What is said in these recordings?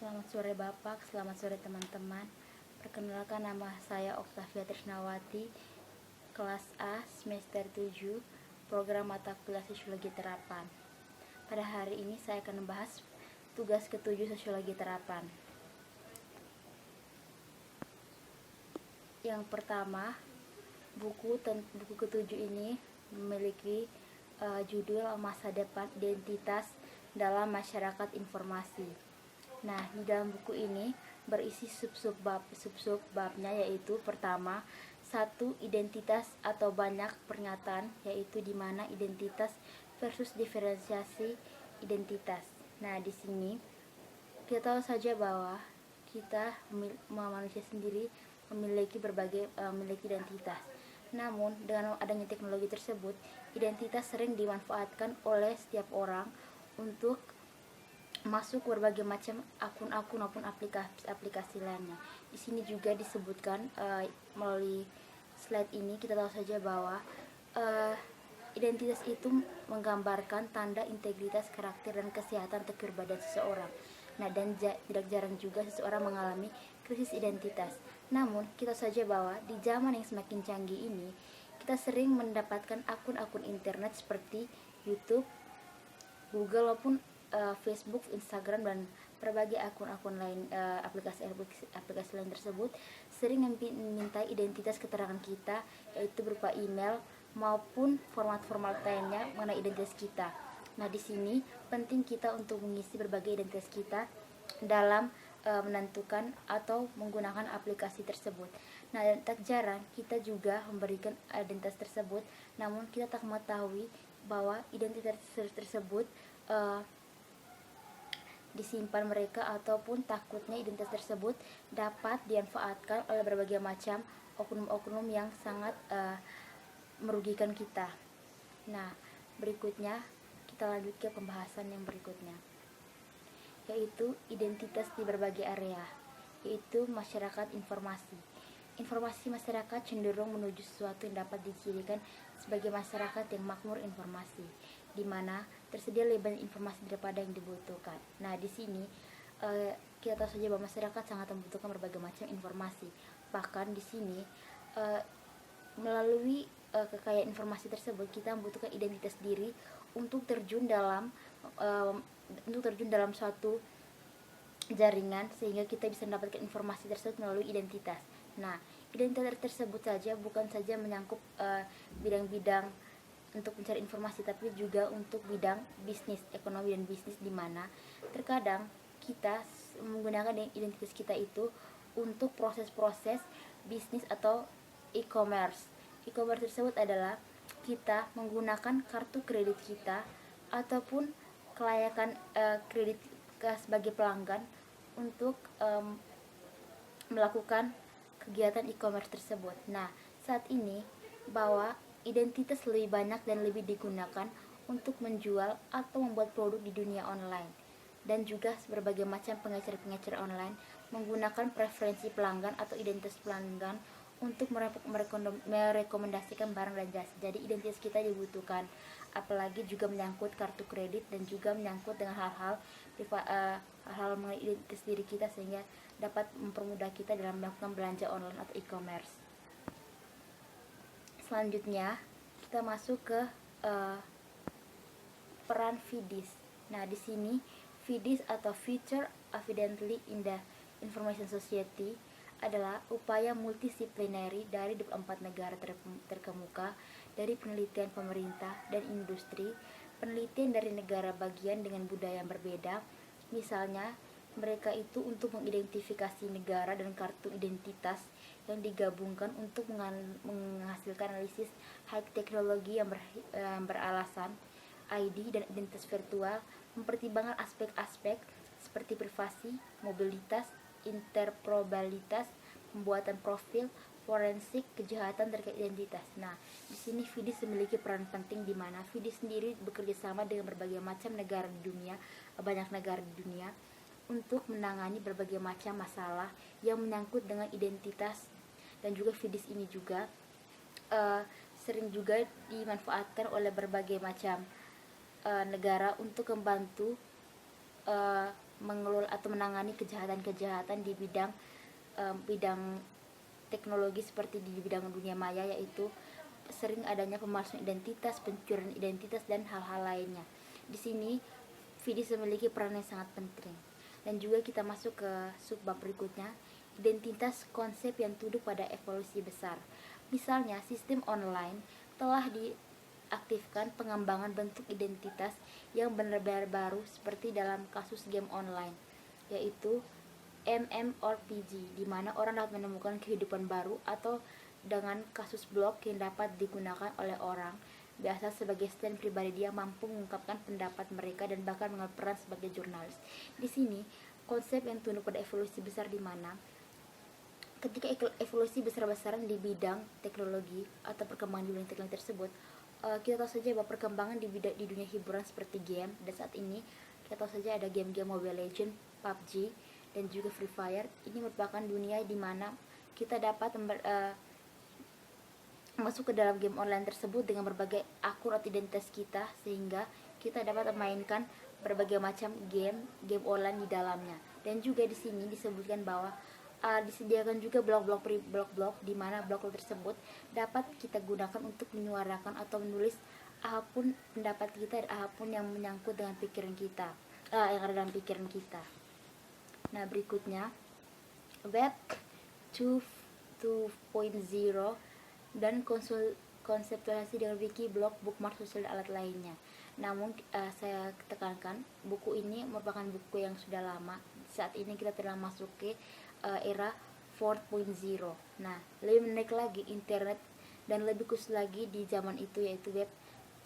Selamat sore Bapak, selamat sore teman-teman. Perkenalkan, nama saya Oktavia Trisnawati, kelas A semester 7, program mata kuliah Sosiologi Terapan. Pada hari ini saya akan membahas tugas ketujuh Sosiologi Terapan. Yang pertama, buku ketujuh ini memiliki judul Masa Depan Identitas dalam Masyarakat Informasi. Nah, di dalam buku ini berisi sub-sub babnya, yaitu pertama, satu, identitas atau banyak pernyataan, yaitu di mana identitas versus diferensiasi identitas. Nah, di sini kita tahu saja bahwa kita manusia sendiri memiliki memiliki identitas. Namun, dengan adanya teknologi tersebut, identitas sering dimanfaatkan oleh setiap orang untuk masuk berbagai macam akun-akun maupun aplikasi lainnya. Di sini juga disebutkan melalui slide ini, kita tahu saja bahwa identitas itu menggambarkan tanda integritas, karakter, dan kesehatan atau kepribadian seseorang. Nah, dan tidak jarang juga seseorang mengalami krisis identitas. Namun, kita saja bahwa di zaman yang semakin canggih ini, kita sering mendapatkan akun-akun internet seperti YouTube, Google maupun Facebook, Instagram, dan berbagai akun-akun lain, aplikasi lain tersebut sering meminta identitas keterangan kita, yaitu berupa email maupun format-format lainnya mengenai identitas kita. Nah, di sini penting kita untuk mengisi berbagai identitas kita dalam menentukan atau menggunakan aplikasi tersebut. Nah, tak jarang kita juga memberikan identitas tersebut, namun kita tak mengetahui bahwa identitas tersebut disimpan mereka, ataupun takutnya identitas tersebut dapat dimanfaatkan oleh berbagai macam oknum-oknum yang sangat merugikan kita. Nah, berikutnya kita lanjut ke pembahasan yang berikutnya, yaitu identitas di berbagai area, yaitu masyarakat informasi. Informasi masyarakat cenderung menuju sesuatu yang dapat dicirikan sebagai masyarakat yang makmur informasi, di mana tersedia lebih banyak informasi daripada yang dibutuhkan. Nah, di sini kita tahu saja bahwa masyarakat sangat membutuhkan berbagai macam informasi. Bahkan di sini melalui kekayaan informasi tersebut, kita membutuhkan identitas diri untuk terjun dalam suatu jaringan, sehingga kita bisa mendapatkan informasi tersebut melalui identitas. Nah, identitas tersebut saja bukan saja menyangkut bidang-bidang untuk mencari informasi, tapi juga untuk bidang bisnis, ekonomi dan bisnis, di mana terkadang kita menggunakan identitas kita itu untuk proses-proses bisnis atau e-commerce. E-commerce tersebut adalah kita menggunakan kartu kredit kita ataupun kelayakan kredit sebagai pelanggan untuk melakukan kegiatan e-commerce tersebut. Nah, saat ini bahwa identitas lebih banyak dan lebih digunakan untuk menjual atau membuat produk di dunia online, dan juga berbagai macam pengecer-pengecer online menggunakan preferensi pelanggan atau identitas pelanggan untuk merekomendasikan barang dan jasa. Jadi identitas kita dibutuhkan, apalagi juga menyangkut kartu kredit dan juga menyangkut dengan hal-hal mengenai identitas diri kita, sehingga dapat mempermudah kita dalam melakukan belanja online atau e-commerce. Selanjutnya kita masuk ke peran FIDIS. Nah, di sini FIDIS atau Future Evidently in the Information Society adalah upaya multidisiplinary dari 24 negara terkemuka, dari penelitian pemerintah dan industri, penelitian dari negara bagian dengan budaya yang berbeda. Misalnya, mereka itu untuk mengidentifikasi negara dan kartu identitas yang digabungkan untuk menghasilkan analisis high teknologi yang beralasan ID dan identitas virtual, mempertimbangkan aspek-aspek seperti privasi, mobilitas, interoperabilitas, pembuatan profil, forensik, kejahatan terkait identitas. Nah, di sini FIDIS memiliki peran penting, di mana FIDIS sendiri bekerja sama dengan berbagai macam negara di dunia, banyak negara di dunia, untuk menangani berbagai macam masalah yang menyangkut dengan identitas. Dan juga FIDIS ini juga sering juga dimanfaatkan oleh berbagai macam negara untuk membantu mengelola atau menangani kejahatan-kejahatan di bidang teknologi seperti di bidang dunia maya, yaitu sering adanya pemalsuan identitas, pencurian identitas, dan hal-hal lainnya. Di sini FIDIS memiliki peran yang sangat penting. Dan juga kita masuk ke subbab berikutnya, identitas, konsep yang tunduk pada evolusi besar. Misalnya, sistem online telah diaktifkan pengembangan bentuk identitas yang benar-benar baru seperti dalam kasus game online, yaitu MMORPG, di mana orang dapat menemukan kehidupan baru, atau dengan kasus blog yang dapat digunakan oleh orang biasa sebagai stand pribadi dia mampu mengungkapkan pendapat mereka dan bahkan mengambil peran sebagai jurnalis. Di sini konsep yang tunduk pada evolusi besar, di mana ketika evolusi besar-besaran di bidang teknologi atau perkembangan di bidang teknologi tersebut, kita tahu saja bahwa perkembangan di dunia hiburan seperti game, dan saat ini kita tahu saja ada game-game Mobile Legends, PUBG, dan juga Free Fire. Ini merupakan dunia di mana kita dapat masuk ke dalam game online tersebut dengan berbagai akun atau identitas kita, sehingga kita dapat memainkan berbagai macam game online di dalamnya. Dan juga di sini disebutkan bahwa disediakan juga blog-blog di mana blog tersebut dapat kita gunakan untuk menyuarakan atau menulis apapun pendapat kita, apapun yang menyangkut dengan pikiran kita, yang ada dalam pikiran kita. Nah, berikutnya web 2.0 dan konseptualisasi dengan wiki, blog, bookmark, sosial, dan alat lainnya. Namun saya tekankan, buku ini merupakan buku yang sudah lama. Saat ini kita telah masuk ke era 4.0. Nah, lebih menarik lagi internet, dan lebih khusus lagi di zaman itu, yaitu web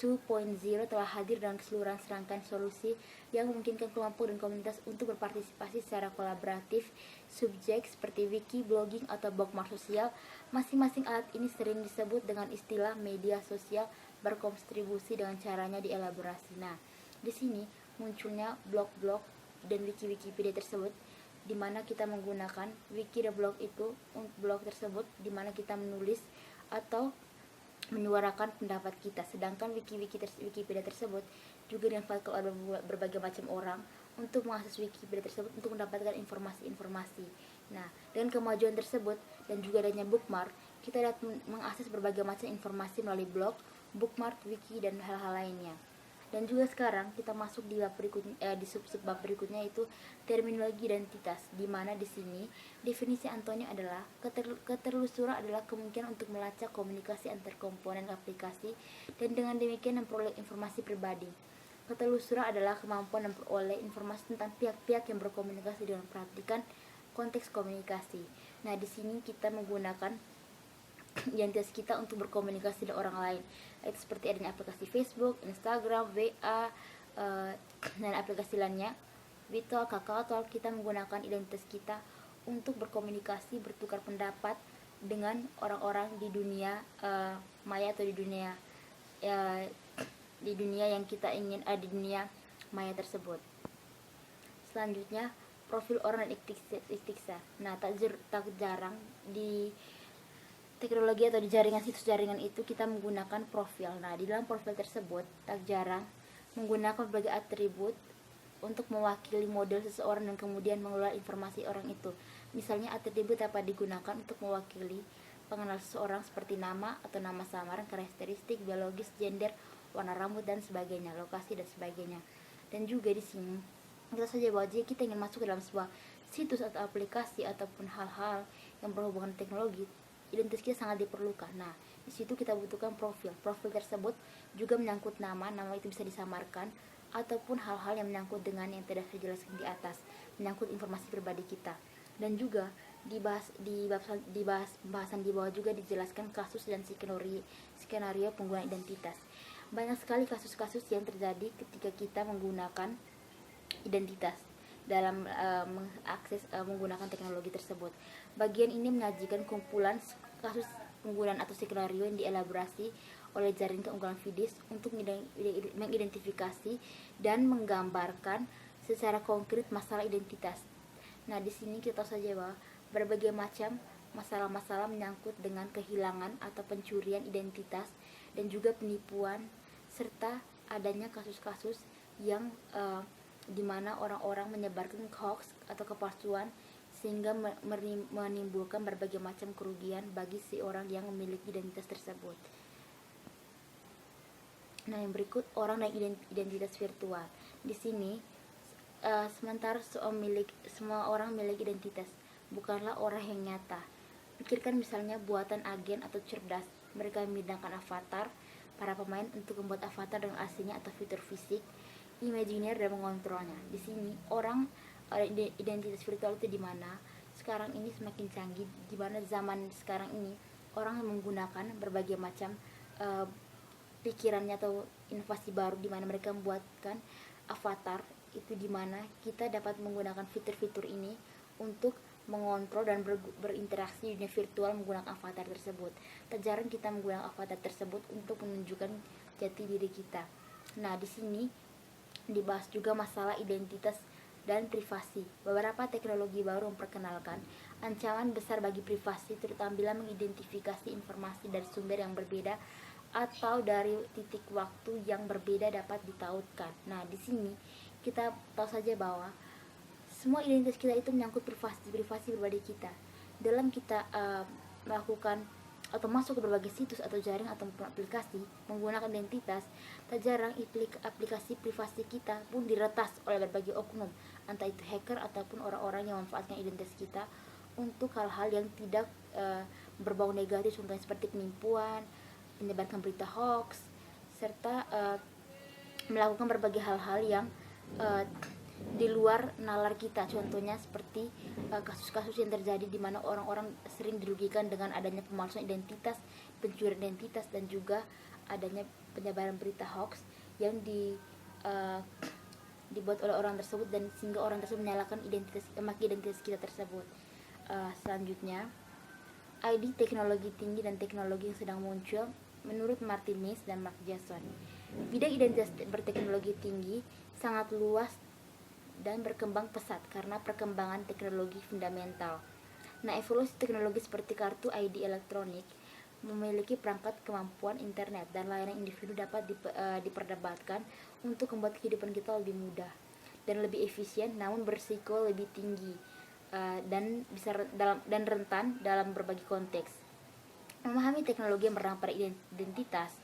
2.0 telah hadir dengan keseluruhan serangkaian solusi yang memungkinkan kelompok dan komunitas untuk berpartisipasi secara kolaboratif. Subjek seperti wiki, blogging, atau bookmark sosial. Masing-masing alat ini sering disebut dengan istilah media sosial berkontribusi dengan caranya dielaborasi. Nah, di sini munculnya blog-blog dan wiki-wikipedia tersebut, di mana kita menggunakan wiki dan blog itu, blog tersebut di mana kita menulis atau menyuarakan pendapat kita, sedangkan Wikipedia tersebut juga dimanfaatkan oleh berbagai macam orang untuk mengakses Wikipedia tersebut untuk mendapatkan informasi-informasi. Nah, dengan kemajuan tersebut dan juga adanya bookmark, kita dapat mengakses berbagai macam informasi melalui blog, bookmark, wiki, dan hal-hal lainnya. Dan juga sekarang kita masuk di bab berikutnya, di sub-bab berikutnya, yaitu terminologi identitas, di mana di sini definisi Antonio adalah keterlusuran adalah kemungkinan untuk melacak komunikasi antar komponen aplikasi dan dengan demikian memperoleh informasi pribadi. Keterlusuran adalah kemampuan memperoleh informasi tentang pihak-pihak yang berkomunikasi dengan memperhatikan konteks komunikasi. Nah, di sini kita menggunakan identitas kita untuk berkomunikasi dengan orang lain, itu seperti adanya aplikasi Facebook, Instagram, WA, dan aplikasi lainnya, Twitter, KakaoTalk. Kita menggunakan identitas kita untuk berkomunikasi, bertukar pendapat dengan orang-orang di dunia maya atau di dunia yang kita ingin, di dunia maya tersebut. Selanjutnya, profil orang dan iktiksa. Nah, tak jarang di teknologi atau di situs jaringan itu kita menggunakan profil. Nah, di dalam profil tersebut tak jarang menggunakan berbagai atribut untuk mewakili model seseorang dan kemudian mengelola informasi orang itu. Misalnya, atribut dapat digunakan untuk mewakili pengenal seseorang seperti nama atau nama samaran, karakteristik biologis, gender, warna rambut, dan sebagainya, lokasi, dan sebagainya. Dan juga di sini kita saja bahwa jika kita ingin masuk ke dalam sebuah situs atau aplikasi ataupun hal-hal yang berhubungan teknologi, identitas kita sangat diperlukan. Nah, di situ kita butuhkan profil. Profil tersebut juga menyangkut nama itu bisa disamarkan, ataupun hal-hal yang menyangkut dengan yang tidak saya jelaskan di atas, menyangkut informasi pribadi kita. Dan juga di pembahasan di bawah juga dijelaskan kasus dan skenario penggunaan identitas. Banyak sekali kasus-kasus yang terjadi ketika kita menggunakan identitas dalam menggunakan teknologi tersebut. Bagian ini menyajikan kumpulan kasus penggunaan atau skenario yang dielaborasi oleh jaringan keunggulan FIDIS untuk mengidentifikasi dan menggambarkan secara konkret masalah identitas. Nah, di sini kita tahu saja bahwa berbagai macam masalah-masalah menyangkut dengan kehilangan atau pencurian identitas dan juga penipuan, serta adanya kasus-kasus yang di mana orang-orang menyebarkan hoax atau kepalsuan sehingga menimbulkan berbagai macam kerugian bagi si orang yang memiliki identitas tersebut. Nah, yang berikut orang dan identitas virtual. Di sini sementara semua orang memiliki identitas, bukanlah orang yang nyata. Pikirkan misalnya buatan agen atau cerdas. Mereka memindahkan avatar para pemain untuk membuat avatar dengan aslinya atau fitur fisik, imajiner, dan mengontrolnya. Di sini orang identitas virtual itu di mana sekarang ini semakin canggih, di mana zaman sekarang ini orang menggunakan berbagai macam pikirannya atau inovasi baru di mana mereka membuatkan avatar itu, di mana kita dapat menggunakan fitur-fitur ini untuk mengontrol dan berinteraksi di dunia virtual menggunakan avatar tersebut. Tak jarang kita menggunakan avatar tersebut untuk menunjukkan jati diri kita. Nah, di sini dibahas juga masalah identitas dan privasi. Beberapa teknologi baru memperkenalkan ancaman besar bagi privasi, terutama bila mengidentifikasi informasi dari sumber yang berbeda atau dari titik waktu yang berbeda dapat ditautkan. Nah, di sini kita tahu saja bahwa semua identitas kita itu menyangkut privasi pribadi kita. Dalam kita melakukan atau masuk ke berbagai situs atau jaring atau aplikasi menggunakan identitas, tak jarang aplikasi privasi kita pun diretas oleh berbagai oknum, entah itu hacker ataupun orang-orang yang memanfaatkan identitas kita untuk hal-hal yang tidak berbau negatif, contohnya seperti penipuan, menyebarkan berita hoax, serta melakukan berbagai hal-hal yang di luar nalar kita. Contohnya seperti kasus-kasus yang terjadi di mana orang-orang sering dirugikan dengan adanya pemalsuan identitas, pencurian identitas, dan juga adanya penyebaran berita hoax yang dibuat oleh orang tersebut, dan sehingga orang tersebut menyalahkan identitas kita tersebut. Selanjutnya, ID teknologi tinggi dan teknologi yang sedang muncul menurut Martin Mees dan Mark Jason. Bidang identitas berteknologi tinggi sangat luas dan berkembang pesat karena perkembangan teknologi fundamental. Nah, evolusi teknologi seperti kartu ID elektronik memiliki perangkat kemampuan internet dan layanan individu dapat diperdebatkan untuk membuat kehidupan kita lebih mudah dan lebih efisien, namun berisiko lebih tinggi dan rentan dalam berbagai konteks. Memahami teknologi yang berdampak pada identitas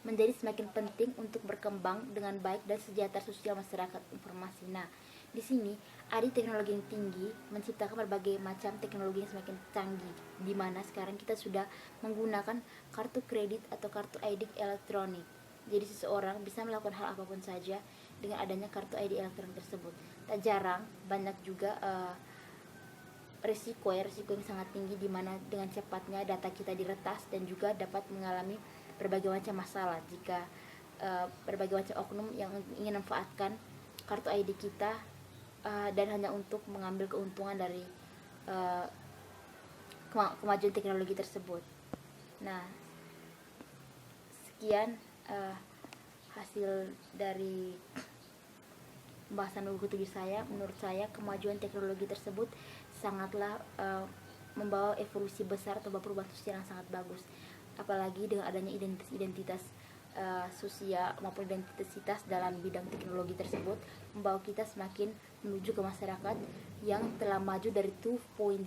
menjadi semakin penting untuk berkembang dengan baik dan sejahtera sosial masyarakat informasi. Nah, di sini ada teknologi yang tinggi menciptakan berbagai macam teknologi yang semakin canggih, di mana sekarang kita sudah menggunakan kartu kredit atau kartu ID elektronik. Jadi seseorang bisa melakukan hal apapun saja dengan adanya kartu ID elektronik tersebut. Tak jarang banyak juga risiko yang sangat tinggi, di mana dengan cepatnya data kita diretas dan juga dapat mengalami berbagai macam masalah jika berbagai macam oknum yang ingin memanfaatkan kartu ID kita dan hanya untuk mengambil keuntungan dari kemajuan teknologi tersebut. Nah, sekian hasil dari pembahasan buku 7 saya. Menurut saya kemajuan teknologi tersebut sangatlah membawa evolusi besar atau perubahan sosial yang sangat bagus, apalagi dengan adanya identitas sosial maupun identitas dalam bidang teknologi tersebut membawa kita semakin menuju ke masyarakat yang telah maju dari 2.0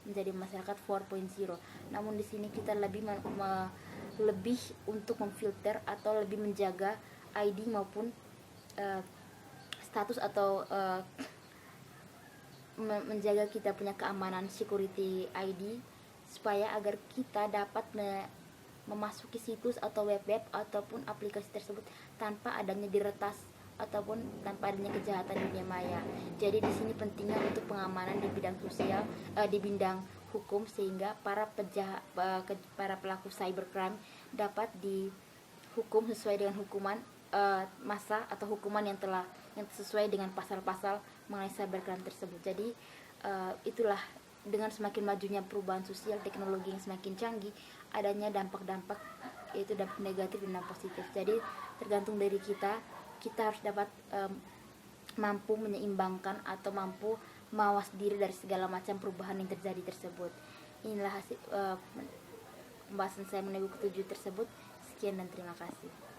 menjadi masyarakat 4.0. Namun di sini kita lebih untuk memfilter atau lebih menjaga ID maupun status atau menjaga kita punya keamanan security ID, supaya agar kita dapat memasuki situs atau web ataupun aplikasi tersebut tanpa adanya diretas ataupun tanpa adanya kejahatan di dunia maya. Jadi di sini pentingnya untuk pengamanan di bidang sosial, di bidang hukum, sehingga para pelaku cybercrime dapat dihukum sesuai dengan hukuman masa atau hukuman yang sesuai dengan pasal-pasal mengenai cybercrime tersebut. Jadi itulah, dengan semakin majunya perubahan sosial, teknologi yang semakin canggih, adanya dampak-dampak, yaitu dampak negatif dan dampak positif. Jadi tergantung dari kita harus dapat mampu menyeimbangkan atau mampu mawas diri dari segala macam perubahan yang terjadi tersebut. Inilah hasil pembahasan saya mengenai buku 7 tersebut. Sekian dan terima kasih.